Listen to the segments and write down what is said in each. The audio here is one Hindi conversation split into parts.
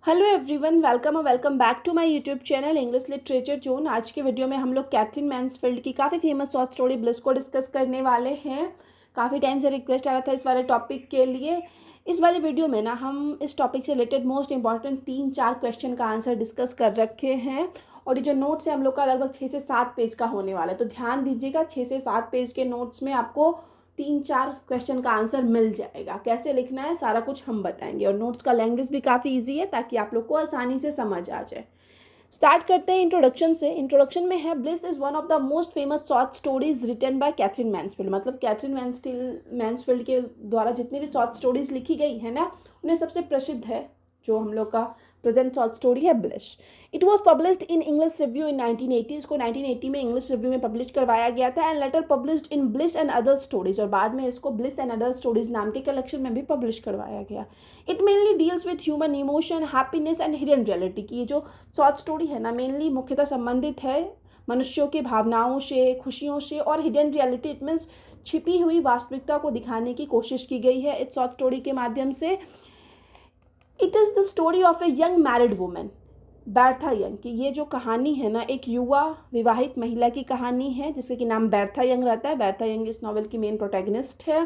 Hello everyone, welcome back to my YouTube channel English literature zone. आज के वीडियो में हम लोग कैथरीन मैन्सफील्ड की काफ़ी फेमस शॉर्ट स्टोरी ब्लिस को डिस्कस करने वाले हैं। काफ़ी टाइम से रिक्वेस्ट आ रहा था इस वाले टॉपिक के लिए। इस वाले वीडियो में ना हम इस टॉपिक से रिलेटेड मोस्ट इंपॉर्टेंट 3-4 क्वेश्चन का आंसर डिस्कस कर रखे हैं। और ये जो नोट्स है हम लोग का लगभग 6 से 7 पेज का होने वाला है, तो ध्यान दीजिएगा 6 से 7 पेज के नोट्स में आपको 3-4 क्वेश्चन का आंसर मिल जाएगा। कैसे लिखना है सारा कुछ हम बताएंगे, और नोट्स का लैंग्वेज भी काफ़ी इजी है ताकि आप लोग को आसानी से समझ आ जाए। स्टार्ट करते हैं इंट्रोडक्शन से। इंट्रोडक्शन में है, Bliss is one of the most famous short stories written by Katherine Mansfield. मतलब कैथरीन मैन्सफील्ड के द्वारा जितनी भी शॉर्ट स्टोरीज लिखी गई है ना, उन्हें सबसे प्रसिद्ध है जो हम लोग का प्रेजेंट शॉर्ट स्टोरी है Bliss. It was published in English review in 1980। इसको 1980 में इंग्लिश रिव्यू में पब्लिश करवाया गया था, and later published in bliss and other stories, और बाद में इसको ब्लिस एंड अदर स्टोरीज नाम के कलेक्शन में भी पब्लिश करवाया गया। It mainly deals with human emotion, happiness and hidden reality. की ये जो शॉर्ट स्टोरी है ना, मेनली मुख्यतः संबंधित है मनुष्यों की भावनाओं से, खुशियों से, और हिडन रियलिटी इट मीन्स छिपी हुई वास्तविकता को दिखाने की कोशिश की गई है इस शॉर्ट स्टोरी के माध्यम से। It is the story of a young married women, Bertha Young की ये जो कहानी है ना, एक युवा विवाहित महिला की कहानी है जिसके कि नाम बैर्था यंग रहता है। बैर्था यंग इस नॉवल की मेन प्रोटैगनिस्ट है।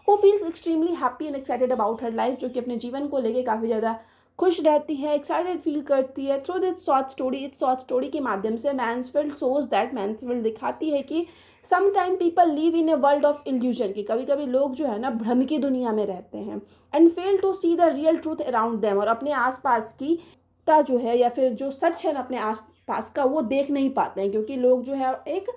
Who feels extremely happy and excited about her life, जो कि अपने जीवन को लेके काफ़ी ज़्यादा खुश रहती है, एक्साइटेड फील करती है। थ्रू दिस शॉर्ट स्टोरी, इस शॉर्ट स्टोरी के माध्यम से मैन्सफील्ड शोज दैट, मैन्सफील्ड दिखाती है कि some time people live in a world of illusion, की कभी कभी लोग जो है ना भ्रम की दुनिया में रहते हैं, and fail to see the real truth around them, और अपने आसपास की का जो है या फिर जो सच है ना अपने आस पास का, वो देख नहीं पाते हैं, क्योंकि लोग जो है एक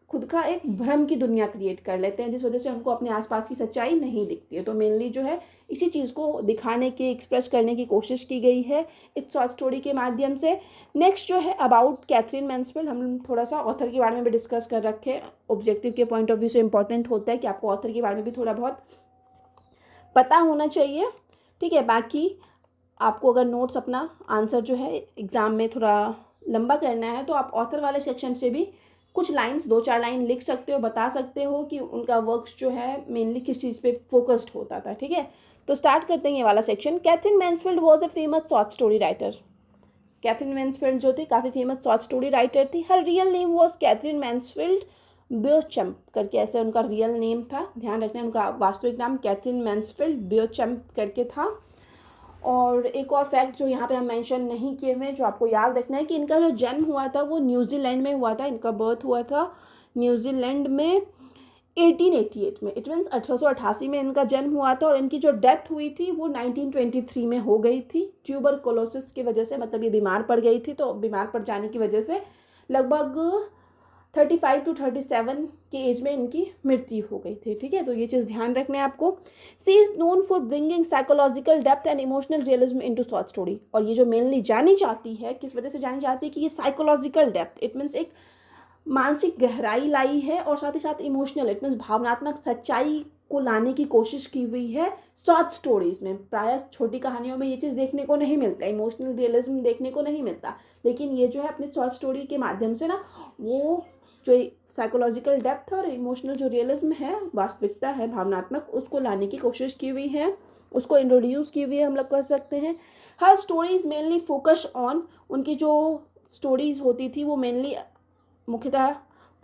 खुद का एक भ्रम की दुनिया क्रिएट कर लेते हैं, जिस वजह से उनको अपने आसपास की सच्चाई नहीं दिखती है। तो मेनली जो है इसी चीज़ को दिखाने की, एक्सप्रेस करने की कोशिश की गई है इस शॉर्ट स्टोरी के माध्यम से। नेक्स्ट जो है अबाउट कैथरीन मैन्सफील्ड, हम थोड़ा सा ऑथर के बारे में भी डिस्कस कर रखे हैं। ऑब्जेक्टिव के पॉइंट ऑफ व्यू से इंपॉर्टेंट होता है कि आपको ऑथर के बारे में भी थोड़ा बहुत पता होना चाहिए, ठीक है। बाकी आपको अगर नोट्स अपना आंसर जो है एग्ज़ाम में थोड़ा लंबा करना है, तो आप ऑथर वाले सेक्शन से भी कुछ लाइंस, 2-4 लाइन लिख सकते हो, बता सकते हो कि उनका वर्क्स जो है मेनली किस चीज़ पे फोकस्ड होता था, ठीक है। तो स्टार्ट करते हैं ये वाला section. Katherine Mansfield was a famous short story writer. Katherine Mansfield जो थी काफ़ी फेमस शॉर्ट स्टोरी राइटर थी। हर real name was Katherine Mansfield Beauchamp करके, ऐसे उनका रियल नेम था। ध्यान रखना, उनका वास्तविक नाम कैथरीन मैन्सफील्ड ब्योचम्प करके था। और एक और फैक्ट जो यहाँ पे हम मेंशन नहीं किए हुए, जो आपको याद रखना है, कि इनका जो जन्म हुआ था वो न्यूजीलैंड में हुआ था। इनका बर्थ हुआ था न्यूजीलैंड में 1888 में। इट मीन्स 1888 में इनका जन्म हुआ था, और इनकी जो डेथ हुई थी वो 1923 में हो गई थी ट्यूबरकुलोसिस की वजह से। मतलब ये बीमार पड़ गई थी, तो बीमार पड़ जाने की वजह से लगभग 35 to 37 के एज में इनकी मृत्यु हो गई थी, ठीक है। तो ये चीज़ ध्यान रखना है आपको। She is known for bringing psychological depth and emotional realism into short story. और ये जो मेनली जानी जाती है, किस वजह से जानी जाती है, कि ये साइकोलॉजिकल डेप्थ इट मीन्स एक मानसिक गहराई लाई है, और साथ ही साथ इमोशनल इट मीन्स भावनात्मक सच्चाई को लाने की कोशिश की हुई है शॉर्ट स्टोरीज में। प्रायः छोटी कहानियों में ये चीज़ देखने को नहीं मिलता, इमोशनल रियलिज्म देखने को नहीं मिलता, लेकिन ये जो है अपने शॉर्ट स्टोरी के माध्यम से ना, वो जो साइकोलॉजिकल डेप्थ और इमोशनल जो रियलिज्म है, वास्तविकता है भावनात्मक, उसको लाने की कोशिश की हुई है, उसको इंट्रोड्यूस की हुई है, हम लोग कह सकते हैं। Her stories mainly focus on, उनकी जो स्टोरीज होती थी वो मेनली मुख्यतः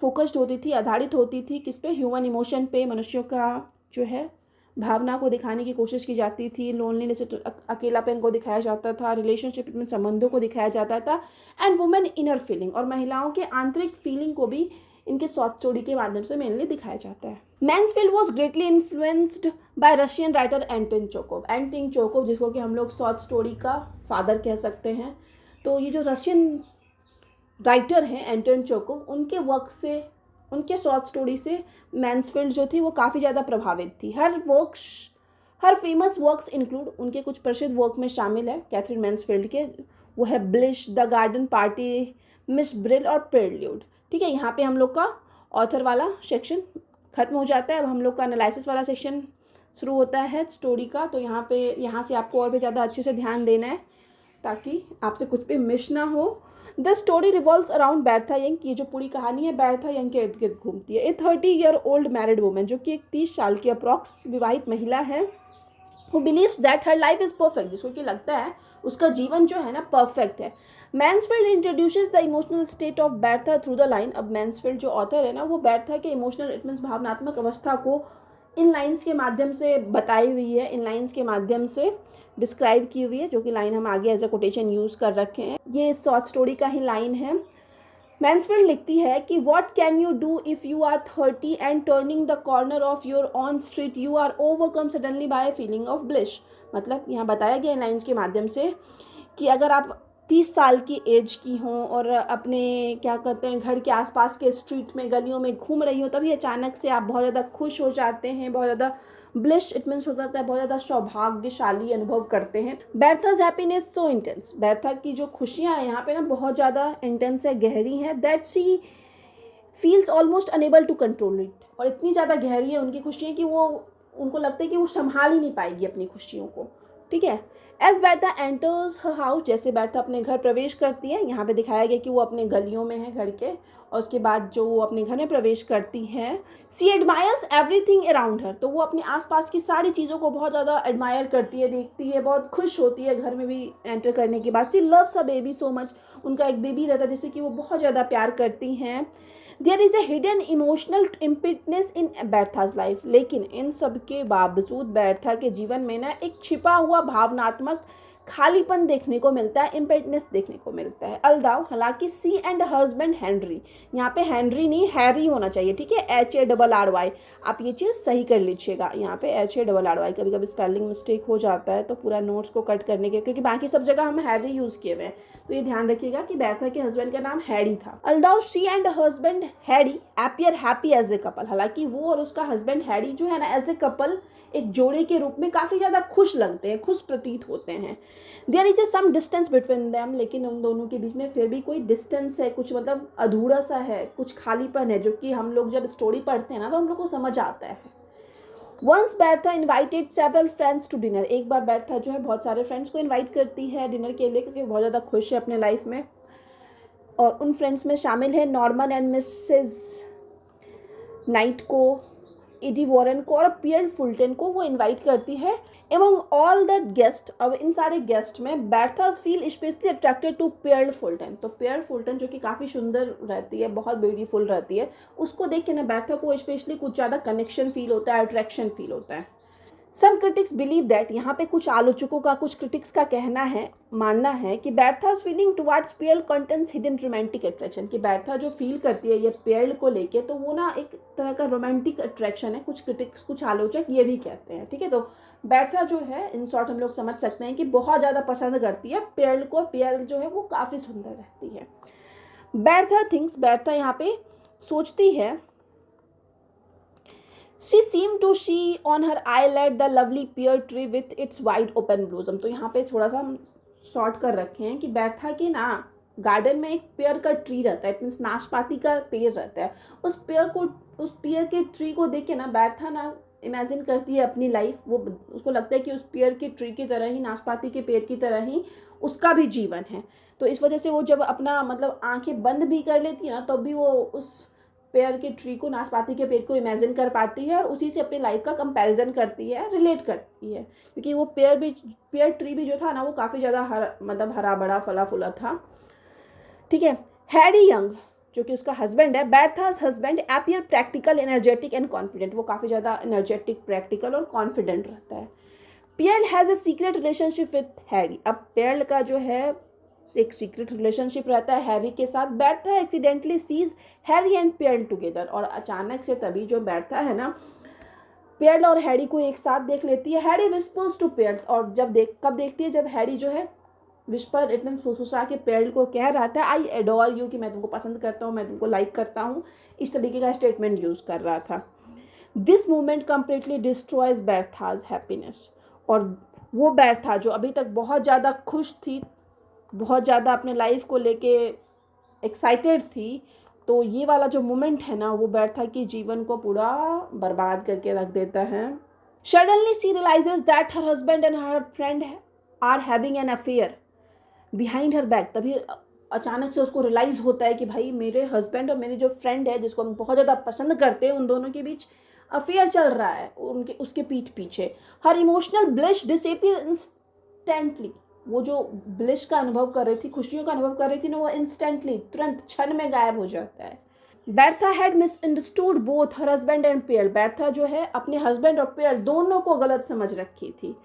फोकस्ड होती थी, आधारित होती थी किस पे, ह्यूमन इमोशन पे, मनुष्यों का जो है भावना को दिखाने की कोशिश की जाती थी। लोनलीनेस, अकेलापन को दिखाया जाता था, रिलेशनशिप में संबंधों को दिखाया जाता था, एंड वुमेन इनर फीलिंग, और महिलाओं के आंतरिक फीलिंग को भी इनके शॉर्ट स्टोरी के माध्यम से मेनली दिखाया जाता है। Mansfield was greatly influenced by Russian writer Anton Chekhov. Anton Chekhov, जिसको कि हम लोग शॉर्ट स्टोरी का फादर कह सकते हैं। तो ये जो रशियन राइटर हैं एंटन चोकोव, उनके वर्क से, उनके शॉर्ट स्टोरी से मैन्सफील्ड जो थी वो काफ़ी ज़्यादा प्रभावित थी। हर फेमस वर्क्स इंक्लूड, उनके कुछ प्रसिद्ध वर्क में शामिल है कैथरीन मैन्सफील्ड के, वो है Bliss, the Garden Party, Miss Brill और प्रेल्यूड, ठीक है। यहाँ पे हम लोग का ऑथर वाला सेक्शन खत्म हो जाता है। अब हम लोग का एनालिसिस वाला सेक्शन शुरू होता है स्टोरी का। तो यहाँ से आपको और भी ज़्यादा अच्छे से ध्यान देना है ताकि आपसे कुछ भी मिस ना हो। The story revolves around Bertha Young. ये जो पूरी कहानी है बैर्था यंग के इर्द गिर्द घूमती है। ए 30 ईयर ओल्ड मैरिड वुमेन, जो कि एक 30 साल की अप्रॉक्स विवाहित महिला है, who believes that her life is perfect, जिसको कि लगता है उसका जीवन जो है ना परफेक्ट है। Mansfield introduces the emotional state of Bertha through the line. अब मैन्सफील्ड जो ऑथर है ना, वो बैर्था के इमोशनल, इट मीन्स भावनात्मक अवस्था को इन लाइन्स के माध्यम से बताई हुई है, इन लाइन्स के माध्यम से डिस्क्राइब की हुई है, जो कि लाइन हम आगे एज अ कोटेशन यूज़ कर रखे हैं। ये शॉर्ट स्टोरी का ही लाइन है। मैन्सफील्ड लिखती है कि what can you do if you are 30 and turning the corner of your own street you are overcome suddenly by a feeling of bliss. मतलब यहाँ बताया गया इन लाइन्स के माध्यम से कि अगर आप 30 साल की एज की हों और अपने क्या कहते हैं घर के आसपास के स्ट्रीट में, गलियों में घूम रही हो, तभी अचानक से आप बहुत ज़्यादा खुश हो जाते हैं, बहुत ज़्यादा ब्लिश, इट मीन्स होता है बहुत ज़्यादा सौभाग्यशाली अनुभव करते हैं। बैर्थाज हैप्पीनेस सो इंटेंस, बैर्था की जो खुशियाँ हैं यहाँ पे ना बहुत ज़्यादा इंटेंस है, गहरी हैं, that she feels almost unable to control it. और इतनी ज़्यादा गहरी है उनकी खुशियाँ कि वो, उनको लगता है कि वो संभाल ही नहीं पाएगी अपनी खुशियों को। ठीक है। एज बैर्था एंटर्स हर हाउस, जैसे बैर्था अपने घर प्रवेश करती है, यहाँ पे दिखाया गया कि वो अपने गलियों में है घर के, और उसके बाद जो वो अपने घर में प्रवेश करती है, सी एडमायर्स एवरीथिंग अराउंड हर, तो वो अपने आसपास की सारी चीज़ों को बहुत ज़्यादा एडमायर करती है, देखती है, बहुत खुश होती है घर में भी एंटर करने के बाद। She loves a baby so much, उनका एक बेबी रहता है जिससे कि वो बहुत ज़्यादा प्यार करती हैं। There is a hidden emotional emptiness in Bertha's life, लेकिन इन सब के बावजूद बैर्था के जीवन में ना एक छिपा हुआ भावनात्मक खालीपन देखने को मिलता है, इम्पिटनेस देखने को मिलता है। अलदाव हालांकि सी एंड हस्बैंड हेनरी, यहाँ पे हेनरी नहीं हैरी होना चाहिए, ठीक है, HARRY, आप ये चीज़ सही कर लीजिएगा। यहाँ पे HARRY, कभी कभी स्पेलिंग मिस्टेक हो जाता है तो पूरा नोट्स को कट करने के, क्योंकि बाकी सब जगह हम हैरी यूज़ किए हुए हैं, तो ये ध्यान रखिएगा कि बैर्था के हस्बैंड का नाम हैरी था। Although she and husband Harry appear happy as a couple, हालांकि वो और उसका हस्बैंड हैरी जो है ना एज ए कपल, एक जोड़े के रूप में काफ़ी ज़्यादा खुश लगते हैं, खुश प्रतीत होते हैं। There is a some distance between them, लेकिन उन दोनों के बीच में फिर भी कोई डिस्टेंस है, कुछ मतलब अधूरा सा है, कुछ खालीपन है, जो कि हम लोग जब स्टोरी पढ़ते हैं ना तो हम लोग को समझ आता है। Once Bertha invited several friends to dinner, एक बार बैर्था जो है बहुत सारे फ्रेंड्स को इन्वाइट करती है डिनर के लिए, क्योंकि बहुत ज़्यादा खुश है अपने लाइफ में, और उन फ्रेंड्स में शामिल है नॉर्मन एंड मिसेस नाइट को, ईडी वॉरेन को और पियर फुलटन को वो इनवाइट करती है। एमंग ऑल द गेस्ट, अब इन सारे गेस्ट में Bertha's feel specially attracted to Pearl Fulton, तो पियर फुलटन जो कि काफ़ी सुंदर रहती है, बहुत ब्यूटीफुल रहती है, उसको देख के ना बैर्था को स्पेशली कुछ ज़्यादा कनेक्शन फील होता है, अट्रैक्शन फील होता है। सम क्रिटिक्स बिलीव दैट, यहाँ पे कुछ आलोचकों का, कुछ क्रिटिक्स का कहना है, मानना है कि Bertha's feeling towards Pearl contains hidden romantic attraction, कि बैर्था जो फील करती है ये पेयल को लेके, तो वो ना एक तरह का रोमांटिक अट्रैक्शन है, कुछ क्रिटिक्स, कुछ आलोचक ये भी कहते हैं। ठीक है, तो बैर्था जो है इन शॉर्ट हम लोग समझ सकते हैं कि बहुत ज़्यादा पसंद करती है पेयल को, पेयल जो है वो काफ़ी सुंदर रहती है। बैर्था थिंक्स, बैर्था यहाँ पे सोचती है, She seemed to see on her eyelid the lovely pear tree with its wide open blossom, तो यहाँ पे थोड़ा सा हम शॉर्ट कर रखे हैं कि बैर्था के ना गार्डन में एक पेयर का ट्री रहता है, इट मीन्स नाशपाती का पेड़ रहता है। उस पेयर के ट्री को देख के ना बैर्था ना इमेजिन करती है अपनी लाइफ, वो उसको लगता है कि उस पेयर के ट्री की तरह ही, नाशपाती के पेड़ की तरह ही उसका भी जीवन है। तो इस वजह से वो जब अपना मतलब आंखें बंद भी कर लेती है ना, तब भी वो उस पेयर के ट्री को, नाशपाती के पेड़ को इमेजिन कर पाती है और उसी से अपनी लाइफ का कंपैरिजन करती है, रिलेट करती है, क्योंकि वो पेयर ट्री भी जो था ना वो काफ़ी ज़्यादा हरा भरा फला फूला था। ठीक है। हैरी यंग जो कि उसका हस्बैंड है, Bertha's husband appear practical, energetic and confident, वो काफ़ी ज़्यादा एनर्जेटिक, प्रैक्टिकल और कॉन्फिडेंट रहता है। Pearl has a secret relationship with Harry, अब पियर का जो है एक सीक्रेट रिलेशनशिप रहता है हैरी के साथ। Bertha accidentally sees Harry and Pearl together, और अचानक से तभी जो बैर्था है ना पियर और हैरी को एक साथ देख लेती है। हैरी विस्पर्स टू पियर, और कब देखती है, जब हैरी जो है विस्पर, इट मीन्स फुसफुसा के पियर को कह रहा था आई एडोर यू, कि मैं तुमको पसंद करता हूँ, मैं तुमको लाइक करता हूँ, इस तरीके का स्टेटमेंट यूज़ कर रहा था। This movement completely destroys Bertha's happiness, और वो बैर्था जो अभी तक बहुत ज़्यादा खुश थी, बहुत ज़्यादा अपने लाइफ को लेके एक्साइटेड थी, तो ये वाला जो मोमेंट है ना वो बैर्था के जीवन को पूरा बर्बाद करके रख देता है। Suddenly she realises that her husband and her friend are having an affair behind her back, तभी अचानक से उसको रियलाइज़ होता है कि भाई मेरे हस्बैंड और मेरी जो फ्रेंड है जिसको हम बहुत ज़्यादा पसंद करते हैं, उन दोनों के बीच अफेयर चल रहा है उनके उसके पीठ पीछे। हर इमोशनल ब्लिश डिसअपीयर इंस्टेंटली, वो जो ब्लिश का अनुभव कर रही थी, खुशियों का अनुभव कर रही थी ना, वो इंस्टेंटली तुरंत क्षण में गायब हो जाता है। Bertha had misunderstood both her husband and Pearl, Bertha जो है अपने हस्बैंड और पियर दोनों को गलत समझ रखी थी।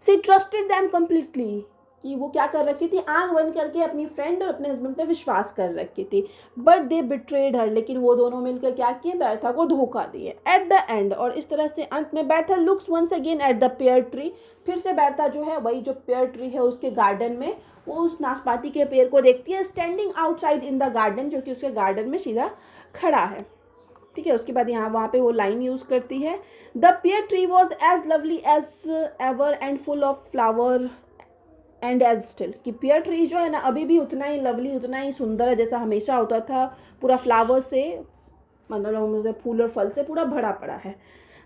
सी ट्रस्टेड दैम कम्प्लीटली, कि वो क्या कर रखी थी, आंख बंद करके अपनी फ्रेंड और अपने हस्बैंड पे विश्वास कर रखी थी। बट दे बिट्रेड हर, लेकिन वो दोनों मिलकर क्या किए, बैर्था को धोखा दिए। एट द एंड, और इस तरह से अंत में Bertha looks once again at the pear tree, फिर से बैर्था जो है वही जो पेयर ट्री है उसके गार्डन में वो उस नाशपाती के पेड़ को देखती है, standing outside in the garden, जो कि उसके गार्डन में सीधा खड़ा है। ठीक है, उसके बाद यहाँ वहाँ पे वो लाइन यूज़ करती है, the pear tree was as lovely as ever and full of flower and as still, कि पियर ट्री जो है ना अभी भी उतना ही लवली, उतना ही सुंदर है जैसा हमेशा होता था, पूरा फ्लावर से, मतलब फूल और फल से पूरा भरा पड़ा है।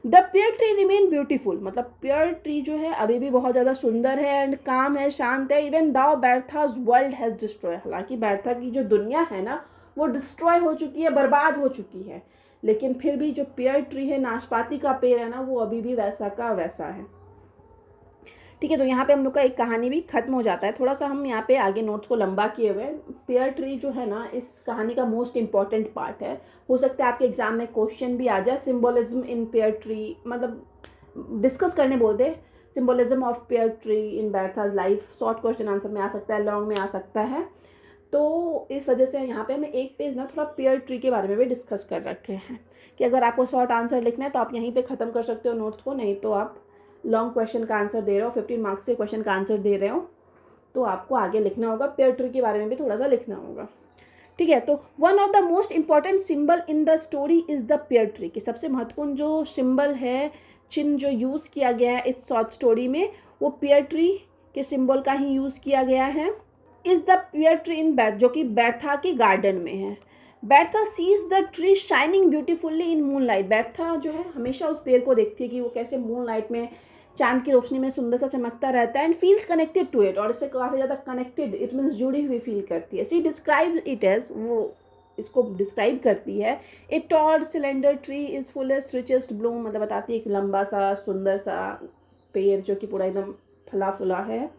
The pear tree remain beautiful, मतलब पियर ट्री जो है अभी भी बहुत ज़्यादा सुंदर है एंड काम है, शांत है। Even though Bertha's world has destroy, हालांकि बैर्था की जो दुनिया है ना वो डिस्ट्रॉय हो चुकी है, बर्बाद हो चुकी है, लेकिन फिर भी जो पियर ट्री है, नाशपाती का पेड़ है ना, वो अभी भी वैसा का वैसा है। ठीक है, तो यहाँ पे हम लोग का एक कहानी भी खत्म हो जाता है। थोड़ा सा हम यहाँ पे आगे नोट्स को लंबा किए हुए, पेयर ट्री जो है ना इस कहानी का मोस्ट इंपॉर्टेंट पार्ट है। हो सकता है आपके एग्जाम में क्वेश्चन भी आ जाए, सिम्बोलिज्म इन पेयर ट्री, मतलब डिस्कस करने बोलते, symbolism of pear tree in Bertha's life, short question answer में आ सकता है, लॉन्ग में आ सकता है। तो इस वजह से यहाँ पे हमें एक पेज ना थोड़ा पेयर ट्री के बारे में भी डिस्कस कर रखे हैं, कि अगर आपको शॉर्ट आंसर लिखना है तो आप यहीं पे ख़त्म कर सकते हो नोट्स को, नहीं तो आप लॉन्ग क्वेश्चन का आंसर दे रहे हो, 15 मार्क्स के क्वेश्चन का आंसर दे रहे हो, तो आपको आगे लिखना होगा, पेयर ट्री के बारे में भी थोड़ा सा लिखना होगा। ठीक है, तो one of the most important symbol in the story is the pear tree, कि सबसे महत्वपूर्ण जो सिंबल है, चिन्ह जो यूज़ किया गया है इस शॉर्ट स्टोरी में, वो पेयर ट्री के सिंबल का ही यूज़ किया गया है। Is the pear tree in Bertha, जो कि बैर्था के गार्डन में है। Bertha sees the tree shining beautifully in moonlight, Bertha जो है हमेशा उस पेड़ को देखती है कि वो कैसे मून लाइट में, चांद की रोशनी में सुंदर सा चमकता रहता है, and feels connected to it, और इससे काफ़ी ज़्यादा कनेक्टेड, इट मीन्स जुड़ी हुई फील करती है। सी डिस्क्राइब इट एज, वो इसको डिस्क्राइब करती है, a tall cylinder tree is fullest richest Bloom, मतलब बताती है एक लंबा सा सुंदर सा पेड़ जो कि पूरा एकदम फला फुला है।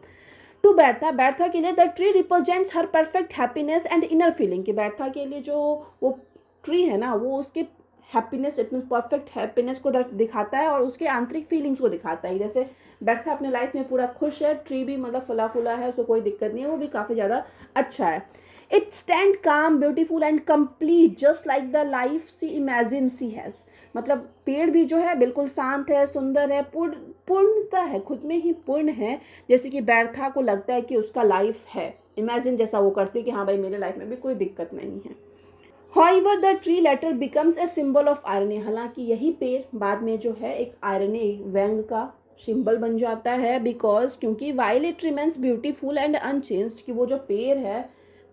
टू बैर्था, बैर्था के लिए the tree represents her perfect happiness and inner feeling, कि बैर्था के लिए जो वो ट्री है ना वो उसके happiness, it means perfect happiness को दिखाता है और उसके आंतरिक फीलिंग्स को दिखाता है। जैसे बैर्था अपने लाइफ में पूरा खुश है, ट्री भी मतलब फला फुला है, उसको कोई दिक्कत नहीं है, वो भी काफ़ी ज़्यादा अच्छा है। It stand calm beautiful and complete just like the life she imagine she has, मतलब पेड़ भी जो है बिल्कुल शांत है, सुंदर है, पूर्णता है, खुद में ही पूर्ण है, जैसे कि बैर्था को लगता है कि उसका लाइफ है, इमेजिन जैसा वो करती है कि हाँ भाई मेरे लाइफ में भी कोई दिक्कत नहीं है। However, the tree later becomes a symbol of irony, हालांकि यही पेड़ बाद में जो है एक आयरनी, व्यंग का सिंबल बन जाता है, बिकॉज क्योंकि while it remains beautiful and unchanged, कि वो जो पेड़ है,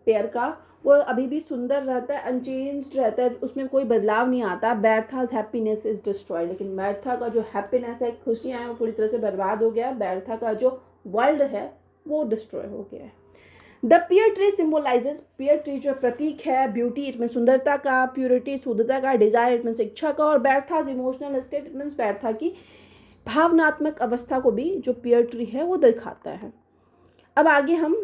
पेड़ का वो अभी भी सुंदर रहता है, अनचेंज्ड रहता है, उसमें कोई बदलाव नहीं आता। बैर्थाज हैप्पीनेस इज डिस्ट्रॉयड, लेकिन बैर्था का जो हैप्पीनेस है, खुशियाँ हैं, वो पूरी तरह से बर्बाद हो गया। बैर्था का जो वर्ल्ड है वो डिस्ट्रॉय हो गया है। The pear tree symbolises, pear tree जो प्रतीक है ब्यूटी, इट मीन सुंदरता का, प्योरिटी शुद्धता का, डिजायर इट मीन इच्छा का, और बैर्थाज इमोशनल स्टेट इट मीन्स बैर्था की भावनात्मक अवस्था को भी जो पियर ट्री है वो दिखाता है। अब आगे हम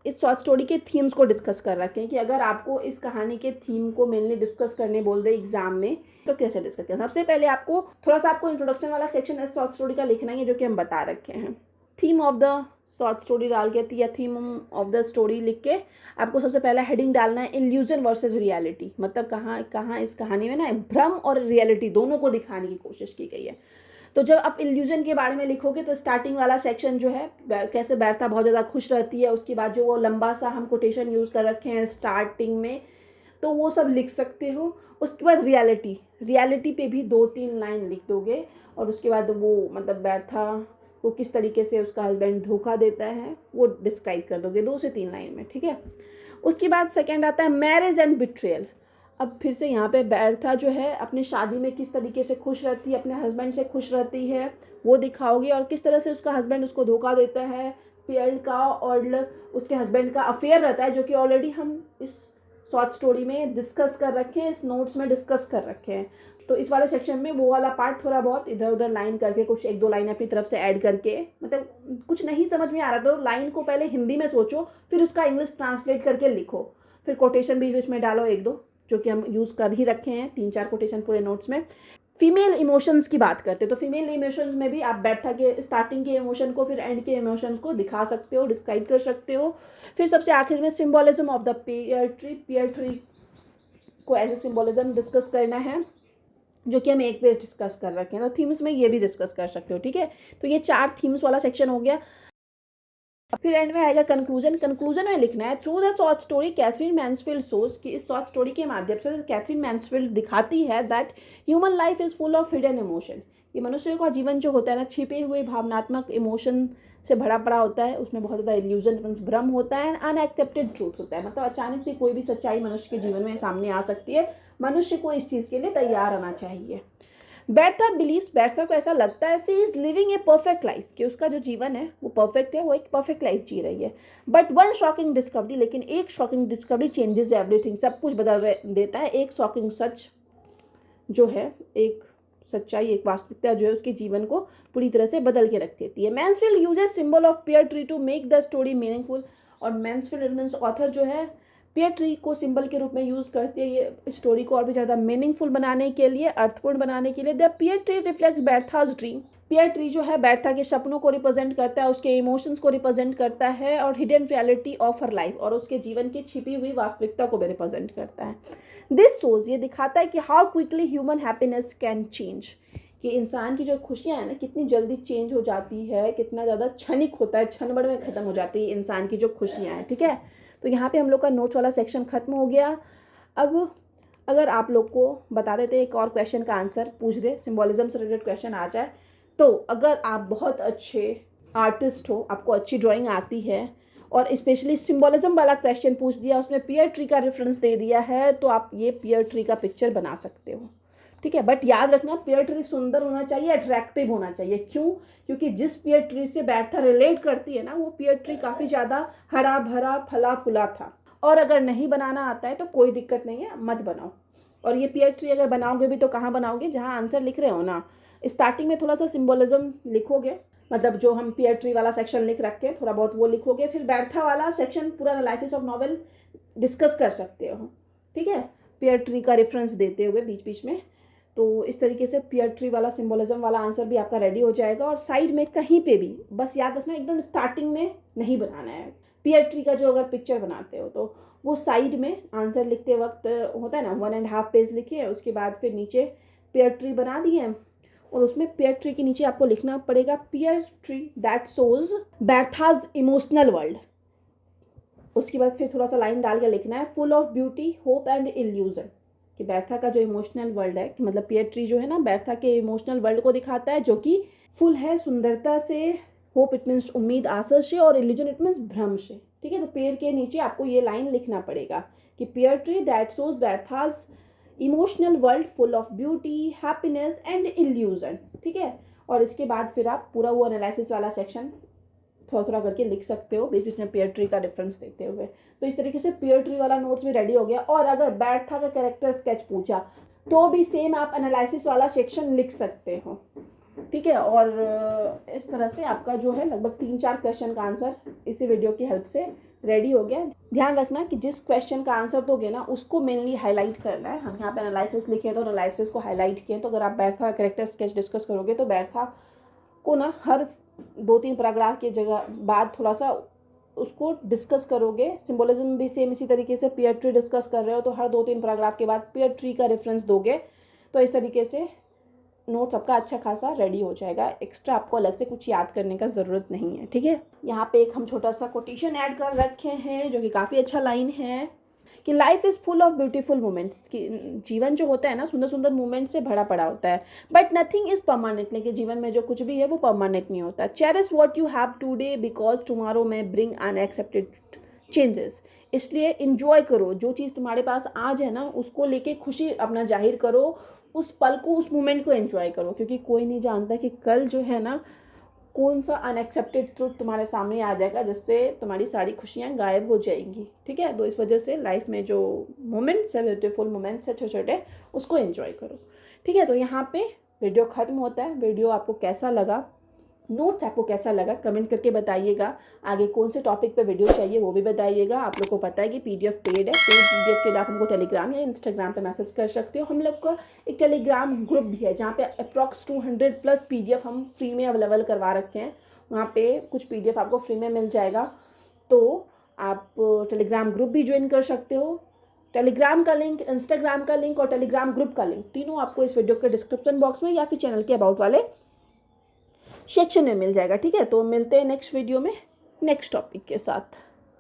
इस शॉर्ट स्टोरी के थीम्स को डिस्कस कर रखे हैं, कि अगर आपको इस कहानी के थीम को मेनली डिस्कस करने बोल दे एग्जाम में तो कैसे डिस्कस करें। सबसे पहले आपको थोड़ा सा आपको इंट्रोडक्शन वाला सेक्शन इस शॉर्ट स्टोरी का लिखना है, जो कि हम बता रखे हैं। Theme of the short story डाल के या थीम ऑफ द स्टोरी लिख के आपको सबसे पहला हेडिंग डालना है, इल्यूजन वर्सेस रियलिटी, मतलब कहाँ इस कहानी में ना भ्रम और रियलिटी दोनों को दिखाने की कोशिश की गई है। तो जब आप इल्यूजन के बारे में लिखोगे तो स्टार्टिंग वाला सेक्शन जो है, कैसे बैर्था बहुत ज़्यादा खुश रहती है, उसके बाद जो वो लंबा सा हम कोटेशन यूज़ कर रखे हैं स्टार्टिंग में, तो वो सब लिख सकते हो। उसके बाद रियलिटी पे भी 2-3 लाइन लिख दोगे, और उसके बाद वो मतलब बैर्था को किस तरीके से उसका हस्बैंड धोखा देता है वो डिस्क्राइब कर दोगे 2 से 3 लाइन में, ठीक है। उसके बाद सेकेंड आता है मैरिज एंड बिट्रेयल। अब फिर से यहाँ पे बैर्था जो है अपनी शादी में किस तरीके से खुश रहती है, अपने हस्बैंड से खुश रहती है, वो दिखाओगे, और किस तरह से उसका हस्बैंड उसको धोखा देता है, पियर का और उसके हस्बैंड का अफेयर रहता है, जो कि ऑलरेडी हम इस शॉर्ट स्टोरी में डिस्कस कर रखे हैं, इस नोट्स में डिस्कस कर रखे हैं। तो इस वाले सेक्शन में वो वाला पार्ट थोड़ा बहुत इधर उधर लाइन करके कुछ 1-2 लाइन अपनी तरफ से ऐड करके, मतलब कुछ नहीं समझ में आ रहा तो लाइन को पहले हिंदी में सोचो, फिर उसका इंग्लिश ट्रांसलेट करके लिखो, फिर कोटेशन बीच बीच में डालो 1-2, जो कि हम यूज़ कर ही रखे हैं, 3-4 कोटेशन पूरे नोट्स में। फीमेल इमोशंस की बात करते हैं तो फीमेल इमोशंस में भी आप बैठा के स्टार्टिंग के इमोशन को फिर एंड के इमोशन को दिखा सकते हो, डिस्क्राइब कर सकते हो। फिर सबसे आखिर में symbolism of the pear tree को एज ए सिम्बोलिज्म डिस्कस करना है, जो कि हम एक पेज डिस्कस कर रखे हैं। तो थीम्स में ये भी डिस्कस कर सकते हो, ठीक है। तो ये 4 थीम्स वाला सेक्शन हो गया। फिर एंड में आएगा कंक्लूजन। कंक्लूजन में लिखना है, through the short story Katherine Mansfield shows, कि इस शॉर्ट स्टोरी के माध्यम से कैथरीन मैन्सफील्ड दिखाती है that human life is full of hidden emotion, कि मनुष्य का जीवन जो होता है ना, छिपे हुए भावनात्मक इमोशन से भरा पड़ा होता है, उसमें बहुत ज़्यादा इल्यूजन भ्रम होता है, अनएक्सेप्टेड ट्रूथ होता है, मतलब अचानक से कोई भी सच्चाई मनुष्य के जीवन में सामने आ सकती है। मनुष्य को इस चीज़ के लिए तैयार रहना चाहिए। बेर्था बिलीव्स, बेर्था को ऐसा लगता है, she is living a perfect life, कि उसका जो जीवन है वो परफेक्ट है, वो एक परफेक्ट लाइफ जी रही है। बट वन शॉकिंग डिस्कवरी, लेकिन एक शॉकिंग डिस्कवरी चेंजेस एवरीथिंग, सब कुछ बदल देता है। एक शॉकिंग सच जो है, एक सच्चाई, एक वास्तविकता जो है उसके जीवन को पूरी तरह से बदल के रख देती है। Mansfield uses symbol of pear tree to make the story meaningful, और मैन्सफील्ड मीन्स ऑथर जो है पीयर ट्री को सिंबल के रूप में यूज़ करती है ये स्टोरी को और भी ज़्यादा मीनिंगफुल बनाने के लिए, अर्थपूर्ण बनाने के लिए। The pear tree reflects Bertha's dream, pear tree जो है बेर्था के सपनों को रिप्रेजेंट करता है, उसके इमोशंस को रिप्रेजेंट करता है, और hidden reality of her life, और उसके जीवन की छिपी हुई वास्तविकता को भी रिप्रेजेंट करता है। दिस शोज, ये दिखाता है कि how quickly human happiness can change, कि इंसान की जो खुशियाँ हैं ना कितनी जल्दी चेंज हो जाती है, कितना ज़्यादा क्षणिक होता है, क्षण भर में ख़त्म हो जाती है इंसान की जो खुशियाँ हैं, ठीक है। तो यहाँ पे हम लोग का नोट्स वाला सेक्शन ख़त्म हो गया। अब अगर आप लोग को बता देते एक और क्वेश्चन का आंसर पूछ दे, सिम्बोलिज्म से रिलेटेड क्वेश्चन आ जाए, तो अगर आप बहुत अच्छे आर्टिस्ट हो, आपको अच्छी ड्राइंग आती है, और स्पेशली सिम्बोलिज्म वाला क्वेश्चन पूछ दिया, उसमें पीयर ट्री का रेफरेंस दे दिया है, तो आप ये पीयर ट्री का पिक्चर बना सकते हो, ठीक है। बट याद रखना, पीयर ट्री सुंदर होना चाहिए, अट्रैक्टिव होना चाहिए। क्यों? क्योंकि जिस पीयर ट्री से बेर्था रिलेट करती है ना, वो पीयर ट्री काफ़ी ज़्यादा हरा भरा फला फूला था। और अगर नहीं बनाना आता है तो कोई दिक्कत नहीं है, मत बनाओ। और ये पीयर ट्री अगर बनाओगे भी तो कहाँ बनाओगे, जहाँ आंसर लिख रहे हो ना, स्टार्टिंग में थोड़ा सा सिम्बोलिज्म लिखोगे, मतलब जो हम पीयर ट्री वाला सेक्शन लिख रखे हैं थोड़ा बहुत वो लिखोगे, फिर बेर्था वाला सेक्शन पूरा एनालिसिस ऑफ नॉवेल डिस्कस कर सकते हो, ठीक है, पीयर ट्री का रेफरेंस देते हुए बीच बीच में। तो इस तरीके से पीयर ट्री वाला सिम्बोलिज्म वाला आंसर भी आपका रेडी हो जाएगा। और साइड में कहीं पे भी बस याद रखना, एकदम स्टार्टिंग में नहीं बनाना है। पीयर ट्री का जो अगर पिक्चर बनाते हो तो वो साइड में आंसर लिखते वक्त होता है ना, 1.5 पेज लिखिए, उसके बाद फिर नीचे पीयर ट्री बना दिए, और उसमें पीयर ट्री के नीचे आपको लिखना पड़ेगा pear tree that shows Bertha's emotional world. उसके बाद फिर थोड़ा सा लाइन डाल के लिखना है full of beauty hope and illusion, कि बेर्था का जो इमोशनल वर्ल्ड है, कि मतलब पीयर ट्री जो है ना बेर्था के इमोशनल वर्ल्ड को दिखाता है, जो कि फुल है सुंदरता से, होप इट मीन्स उम्मीद आशा से, और इल्यूजन इट मीन्स भ्रम से, ठीक है। तो पेड़ के नीचे आपको ये लाइन लिखना पड़ेगा कि pear tree that shows Bertha's emotional world full of beauty happiness and illusion, ठीक है। और इसके बाद फिर आप पूरा वो एनालिसिस वाला सेक्शन थोड़ा थोड़ा करके लिख सकते हो, बीच बीच में पीयर ट्री का रेफरेंस देते हुए। तो इस तरीके से पीयर ट्री वाला नोट्स भी रेडी हो गया। और अगर बेर्था का कैरेक्टर स्केच पूछा तो भी सेम आप एनालिसिस वाला सेक्शन लिख सकते हो, ठीक है। और इस तरह से आपका जो है लगभग 3-4 क्वेश्चन का आंसर इसी वीडियो की हेल्प से रेडी हो गया। ध्यान रखना कि जिस क्वेश्चन का आंसर दोगे ना उसको मेनली हाईलाइट करना है। हम यहाँ पे एनालिसिस लिखे तो एनालिसिस को हाईलाइट किए, तो अगर आप बेर्था का कैरेक्टर स्केच डिस्कस करोगे तो बेर्था को ना हर 2-3 पैराग्राफ की जगह बाद थोड़ा सा उसको डिस्कस करोगे। सिंबोलिज्म भी सेम इसी तरीके से पीयर ट्री डिस्कस कर रहे हो तो हर 2-3 पैराग्राफ के बाद पीयर ट्री का रेफरेंस दोगे, तो इस तरीके से नोट्स आपका अच्छा खासा रेडी हो जाएगा। एक्स्ट्रा आपको अलग से कुछ याद करने का ज़रूरत नहीं है, ठीक है। यहाँ पे एक हम छोटा सा कोटेशन ऐड कर रखे हैं जो कि काफ़ी अच्छा लाइन है कि life is full of beautiful moments, कि जीवन जो होता है ना सुंदर सुंदर मोमेंट्स से भरा पड़ा होता है। बट नथिंग इज़ परमानेंट, लेकिन जीवन में जो कुछ भी है वो परमानेंट नहीं होता। Cherish what you have today because tomorrow में ब्रिंग अनएक्सपेक्टेड चेंजेस, इसलिए इन्जॉय करो जो चीज़ तुम्हारे पास आज है ना, उसको लेके खुशी अपना जाहिर करो, उस पल को, उस मोमेंट को एंजॉय करो, क्योंकि कोई नहीं जानता कि कल जो है ना कौन सा अनएक्सेप्टेड ट्रुथ तुम्हारे सामने आ जाएगा जिससे तुम्हारी सारी खुशियाँ गायब हो जाएंगी, ठीक है। तो इस वजह से लाइफ में जो मोमेंट्स है, ब्यूटीफुल मोमेंट्स है छोटे छोटे, उसको एंजॉय करो, ठीक है, तो यहाँ पे वीडियो ख़त्म होता है। वीडियो आपको कैसा लगा, नोट्स आपको कैसा लगा, कमेंट करके बताइएगा। आगे कौन से टॉपिक पे वीडियो चाहिए वो भी बताइएगा। आप लोग को पता है कि पीडीएफ पेड है। पेड पीडीएफ के लिए आप हमको टेलीग्राम या इंस्टाग्राम पे मैसेज कर सकते हो। हम लोग का एक टेलीग्राम ग्रुप भी है जहाँ पे अप्रॉक्स 200+ पीडीएफ हम फ्री में अवेलेबल करवा रखे हैं। वहाँ पे कुछ पीडीएफ आपको फ्री में मिल जाएगा, तो आप टेलीग्राम ग्रुप भी ज्वाइन कर सकते हो। टेलीग्राम का लिंक, इंस्टाग्राम का लिंक और टेलीग्राम ग्रुप का लिंक तीनों आपको इस वीडियो के डिस्क्रिप्शन बॉक्स में या फिर चैनल के अबाउट वाले सेक्शन में मिल जाएगा। ठीक है, तो मिलते हैं नेक्स्ट वीडियो में नेक्स्ट टॉपिक के साथ।